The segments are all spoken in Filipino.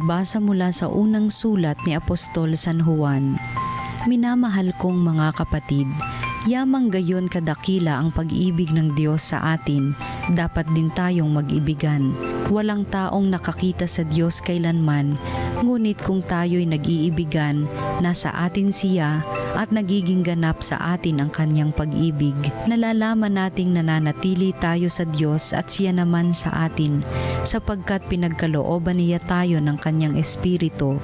Pagbasa mula sa unang sulat ni Apostol San Juan. Minamahal kong mga kapatid, yamang gayon kadakila ang pag-ibig ng Diyos sa atin, dapat din tayong mag-ibigan. Walang taong nakakita sa Diyos kailanman, ngunit kung tayo'y nag-iibigan, nasa atin siya at nagiging ganap sa atin ang kanyang pag-ibig. Nalalaman nating nananatili tayo sa Diyos at siya naman sa atin, sapagkat pinagkalooban niya tayo ng kanyang Espiritu.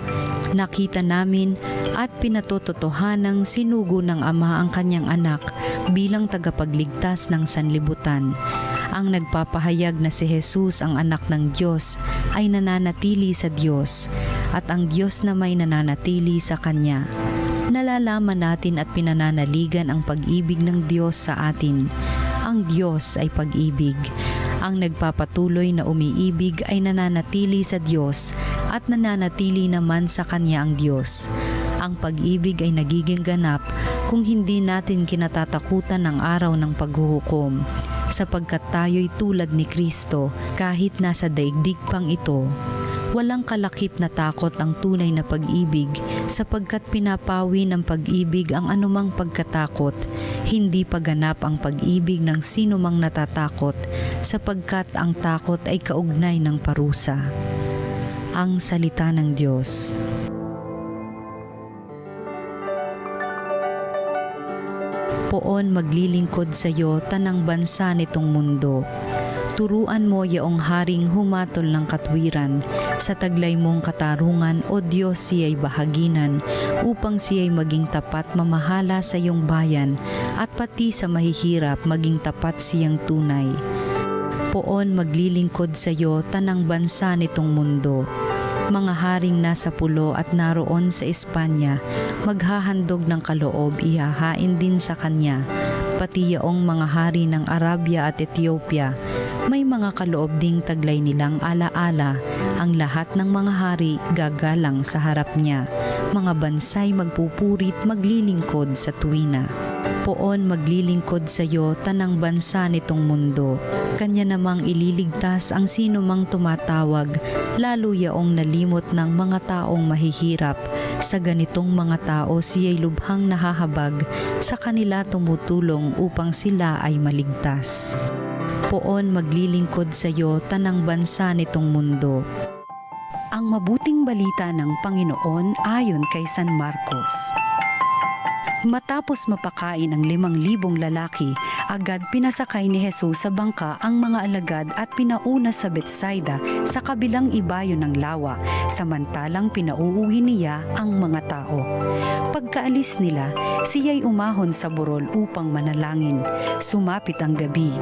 Nakita namin at pinatototohanang sinugo ng Ama ang kanyang anak bilang tagapagligtas ng sanlibutan. Ang nagpapahayag na si Jesus ang anak ng Diyos ay nananatili sa Diyos at ang Diyos na may nananatili sa Kanya. Nalalaman natin at pinananaligan ang pag-ibig ng Diyos sa atin. Ang Diyos ay pag-ibig. Ang nagpapatuloy na umiibig ay nananatili sa Diyos at nananatili naman sa Kanya ang Diyos. Ang pag-ibig ay nagiging ganap kung hindi natin kinatatakutan ang araw ng paghuhukom, sapagkat tayo'y tulad ni Kristo kahit nasa daigdig pang ito. Walang kalakip na takot ang tunay na pag-ibig, sapagkat pinapawi ng pag-ibig ang anumang pagkatakot. Hindi paganap ang pag-ibig ng sinumang natatakot, sapagkat ang takot ay kaugnay ng parusa. Ang salita ng Diyos. Poon maglilingkod sa iyo tanang bansa nitong mundo. Turuan mo yaong haring humatol ng katwiran, sa taglay mong katarungan o Diyos siya'y bahaginan, upang siya'y maging tapat mamahala sa iyong bayan, at pati sa mahihirap maging tapat siyang tunay. Poon maglilingkod sa iyo tanang bansa nitong mundo. Mga haring nasa pulo at naroon sa Espanya, maghahandog ng kaloob ihahain din sa kanya, pati yaong mga hari ng Arabia at Ethiopia. May mga kaloob ding taglay nilang alaala, ang lahat ng mga hari gagalang sa harap niya. Mga bansay magpupurit maglilingkod sa tuwina. Poon maglilingkod sa iyo tanang bansa nitong mundo. Kanya namang ililigtas ang sino mang tumatawag, lalo yaong nalimot ng mga taong mahihirap. Sa ganitong mga tao siya'y lubhang nahahabag, sa kanila tumutulong upang sila ay maligtas. Poon maglilingkod sa iyo tanang bansa nitong mundo. Ang mabuting balita ng Panginoon ayon kay San Marcos. Matapos mapakain ang 5,000 lalaki, agad pinasakay ni Jesus sa bangka ang mga alagad at pinauna sa Betsaida sa kabilang ibayo ng lawa, samantalang pinauuwi niya ang mga tao. Pagkaalis nila, siya'y umahon sa burol upang manalangin. Sumapit ang gabi.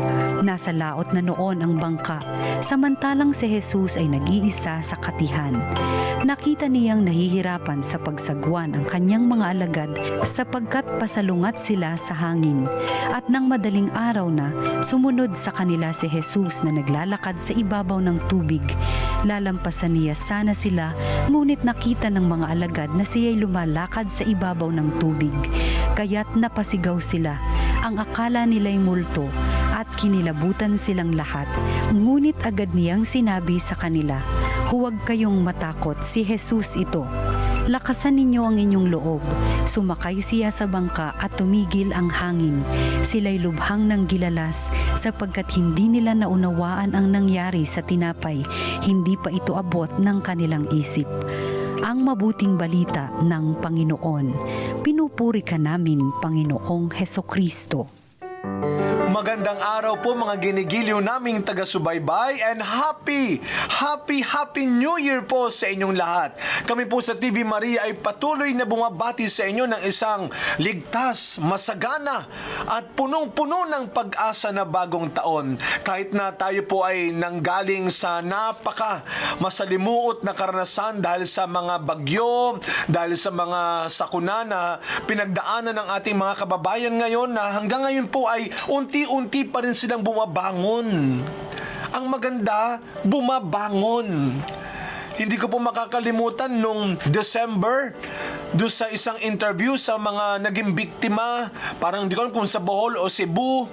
Nasa laot na noon ang bangka, samantalang si Jesus ay nag-iisa sa katihan. Nakita niyang nahihirapan sa pagsagwan ang kanyang mga alagad sapagkat pasalungat sila sa hangin. At nang madaling araw na, sumunod sa kanila si Jesus na naglalakad sa ibabaw ng tubig. Lalampasan niya sana sila, ngunit nakita ng mga alagad na siya'y lumalakad sa ibabaw ng tubig. Kaya't napasigaw sila. Ang akala nila'y multo at kinilabutan silang lahat. Ngunit agad niyang sinabi sa kanila, "Huwag kayong matakot, si Jesus ito. Lakasan ninyo ang inyong loob." Sumakay siya sa bangka at tumigil ang hangin. Sila'y lubhang nang gilalas sapagkat hindi nila naunawaan ang nangyari sa tinapay. Hindi pa ito abot ng kanilang isip. Ang mabuting balita ng Panginoon. Pinupuri ka namin, Panginoong Hesukristo. Magandang araw po mga ginigiliw naming taga-subaybay and happy New Year po sa inyong lahat. Kami po sa TV Maria ay patuloy na bumabati sa inyo ng isang ligtas, masagana at punong-puno ng pag-asa na bagong taon. Kahit na tayo po ay nanggaling sa masalimuot na karanasan dahil sa mga bagyo, dahil sa mga sakuna na pinagdaanan ng ating mga kababayan ngayon na hanggang ngayon po ay unti-unti pa rin silang bumabangon. Ang maganda, bumabangon. Hindi ko po makakalimutan nung December, doon sa isang interview sa mga naging biktima, parang hindi ko alam kung sa Bohol o Cebu,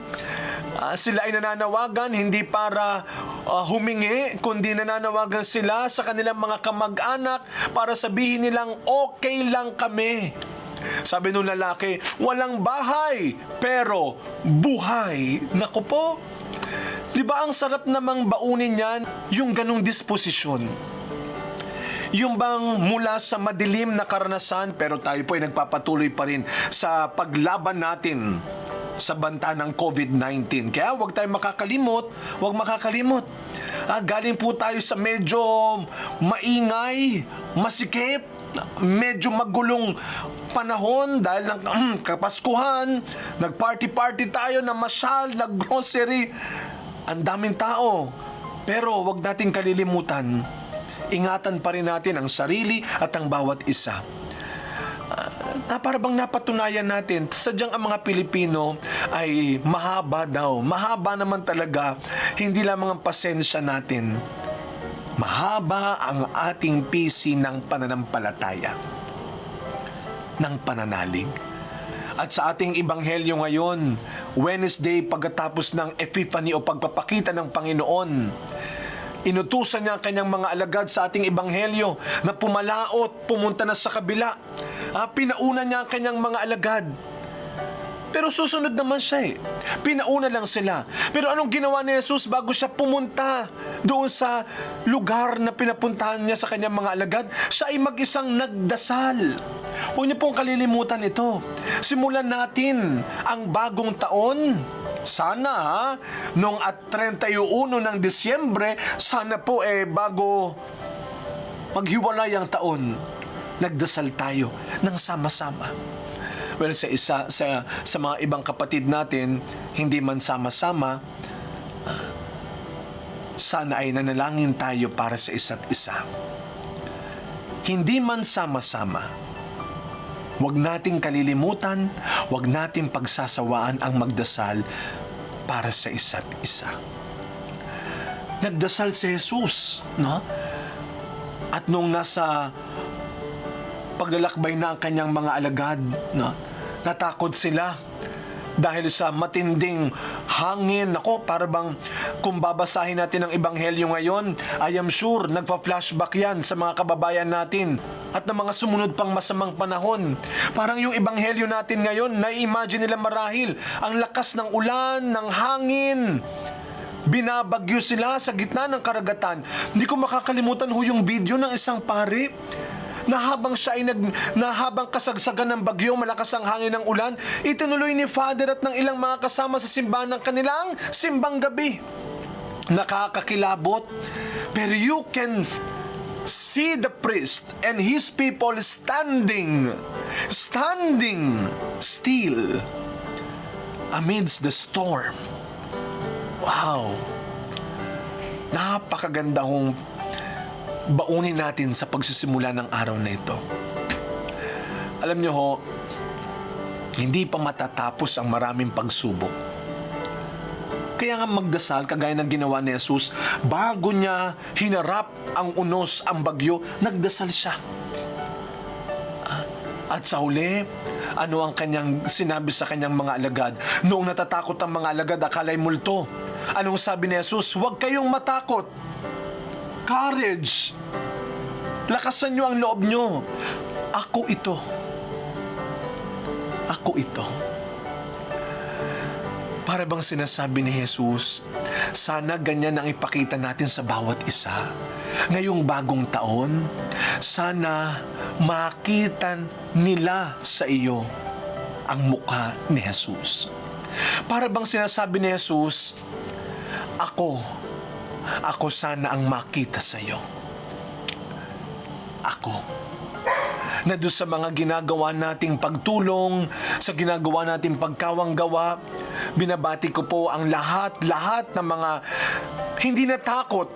sila ay nananawagan hindi para humingi, kundi nananawagan sila sa kanilang mga kamag-anak para sabihin nilang okay lang kami. Sabi nung lalaki, walang bahay, pero buhay. Naku po, di ba ang sarap namang baunin yan, yung ganong disposisyon? Yung bang mula sa madilim na karanasan, pero tayo po ay nagpapatuloy pa rin sa paglaban natin sa banta ng COVID-19. Kaya huwag tayong makakalimot. Galing po tayo sa medyo maingay, masikip, medyo magulong panahon dahil ng Kapaskuhan, nag-party-party tayo, namasyal, nag-grocery. Ang daming tao. Pero huwag nating kalilimutan, ingatan pa rin natin ang sarili at ang bawat isa. Para bang napatunayan natin, sadyang ang mga Pilipino ay mahaba daw. Mahaba naman talaga, hindi lamang ang pasensya natin. Mahaba ang ating pisi ng pananampalataya, ng pananalig. At sa ating ebanghelyo ngayon, Wednesday pagkatapos ng Epiphany o pagpapakita ng Panginoon, inutusan niya ang kanyang mga alagad sa ating ebanghelyo na pumalaot, pumunta na sa kabila. Pinauna niya ang kanyang mga alagad. Pero susunod naman siya eh. Pinauna lang sila. Pero anong ginawa ni Jesus bago siya pumunta doon sa lugar na pinapuntahan niya sa kanyang mga alagad? Siya ay mag-isang nagdasal. Huwag niyo pong kalilimutan ito. Simulan natin ang bagong taon. Sana noong 31 ng Disyembre, sana po bago maghiwalay ang taon, nagdasal tayo ng sama-sama. Well, sa mga ibang kapatid natin, hindi man sama-sama, sana ay nanalangin tayo para sa isa't isa. Hindi man sama-sama, huwag nating kalilimutan, huwag nating pagsasawaan ang magdasal para sa isa't isa. Nagdasal si Jesus, no? At nung nasa paglalakbay na ang kanyang mga alagad, no? Natakot sila dahil sa matinding hangin. Ako, para bang kung babasahin natin ang ebanghelyo ngayon, I am sure nagpa-flashback yan sa mga kababayan natin at ng mga sumunod pang masamang panahon. Parang yung ebanghelyo natin ngayon, na-imagine nila marahil ang lakas ng ulan, ng hangin. Binabagyo sila sa gitna ng karagatan. Hindi ko makakalimutan yung video ng isang pare na habang siya ay habang kasagsagan ng bagyo, malakas ang hangin ng ulan, itinuloy ni Father at ng ilang mga kasama sa simbahan ng kanilang simbang gabi. Nakakakilabot, pero you can see the priest and his people standing still amidst the storm. Wow! Napakaganda hong baunin natin sa pagsisimula ng araw na ito. Alam niyo ho, hindi pa matatapos ang maraming pagsubok. Kaya nga magdasal, kagaya ng ginawa ni Jesus, bago niya hinarap ang unos, ang bagyo, nagdasal siya. At sa huli, ano ang kanyang sinabi sa kanyang mga alagad? Noong natatakot ang mga alagad, akala'y multo. Anong sabi ni Jesus? Huwag kayong matakot. Courage! Lakasan nyo ang loob nyo. Ako ito. Ako ito. Para bang sinasabi ni Jesus, sana ganyan ang ipakita natin sa bawat isa. Ngayong bagong taon, sana makita nila sa iyo ang mukha ni Jesus. Para bang sinasabi ni Jesus, Ako sana ang makita sa iyo. Ako. Na doon sa mga ginagawa nating pagtulong, sa ginagawa nating pagkawanggawa, binabati ko po ang lahat ng mga hindi natakot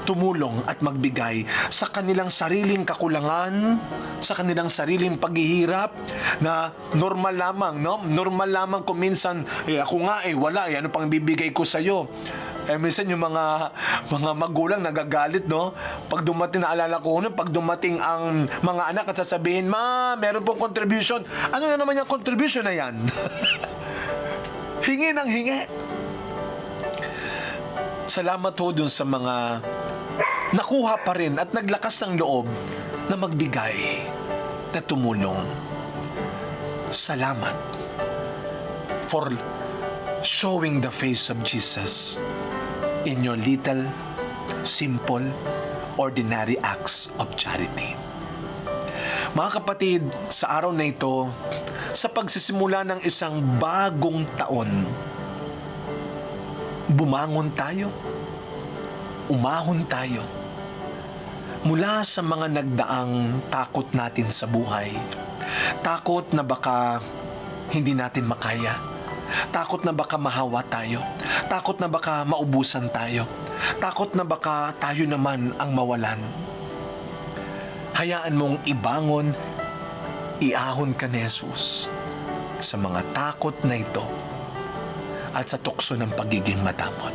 tumulong at magbigay sa kanilang sariling kakulangan, sa kanilang sariling paghihirap na normal lamang, no? Normal lamang kung minsan, ako nga wala, ano pang bibigay ko sa'yo? Minsan yung mga magulang nagagalit, no? Pag dumating, naalala ko pag dumating ang mga anak at sasabihin, Ma, meron pong contribution. Ano na naman yung contribution na yan? Hingi ng hingi. Salamat ho dun sa mga nakuha pa rin at naglakas ng loob na magbigay, na tumulong. Salamat for showing the face of Jesus in your little, simple, ordinary acts of charity. Mga kapatid, sa araw na ito, sa pagsisimula ng isang bagong taon, bumangon tayo, umahon tayo, mula sa mga nagdaang takot natin sa buhay. Takot na baka hindi natin makaya. Takot na baka mahawa tayo. Takot na baka maubusan tayo. Takot na baka tayo naman ang mawalan. Hayaan mong ibangon, iahon ka ni Jesus sa mga takot na ito at sa tukso ng pagiging madamot.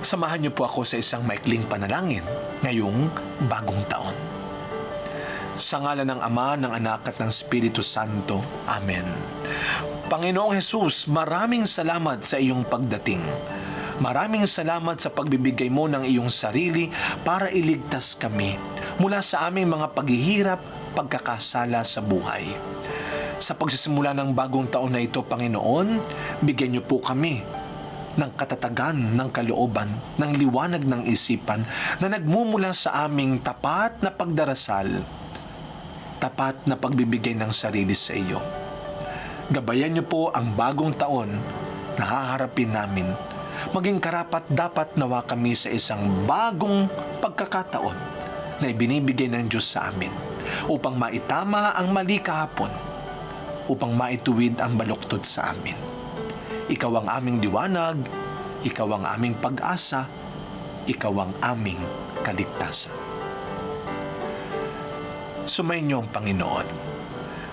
Samahan niyo po ako sa isang maikling panalangin ngayong bagong taon. Sa ngalan ng Ama, ng Anak at ng Espiritu Santo. Amen. Panginoong Jesus, maraming salamat sa iyong pagdating. Maraming salamat sa pagbibigay mo ng iyong sarili para iligtas kami mula sa aming mga paghihirap, pagkakasala sa buhay. Sa pagsisimula ng bagong taon na ito, Panginoon, bigyan niyo po kami ng katatagan ng kalooban, ng liwanag ng isipan na nagmumula sa aming tapat na pagdarasal, tapat na pagbibigay ng sarili sa iyo. Gabayan niyo po ang bagong taon na haharapin namin. Maging karapat dapat nawa kami sa isang bagong pagkakataon na ibinibigay ng Diyos sa amin upang maitama ang mali kahapon, upang maituwid ang baluktot sa amin. Ikaw ang aming liwanag, ikaw ang aming pag-asa, ikaw ang aming kaligtasan. Sumainyo ang Panginoon.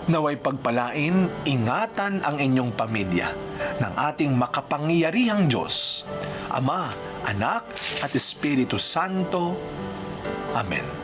Naway pagpalain, ingatan ang inyong pamilya ng ating makapangyarihang Diyos, Ama, Anak at Espiritu Santo. Amen.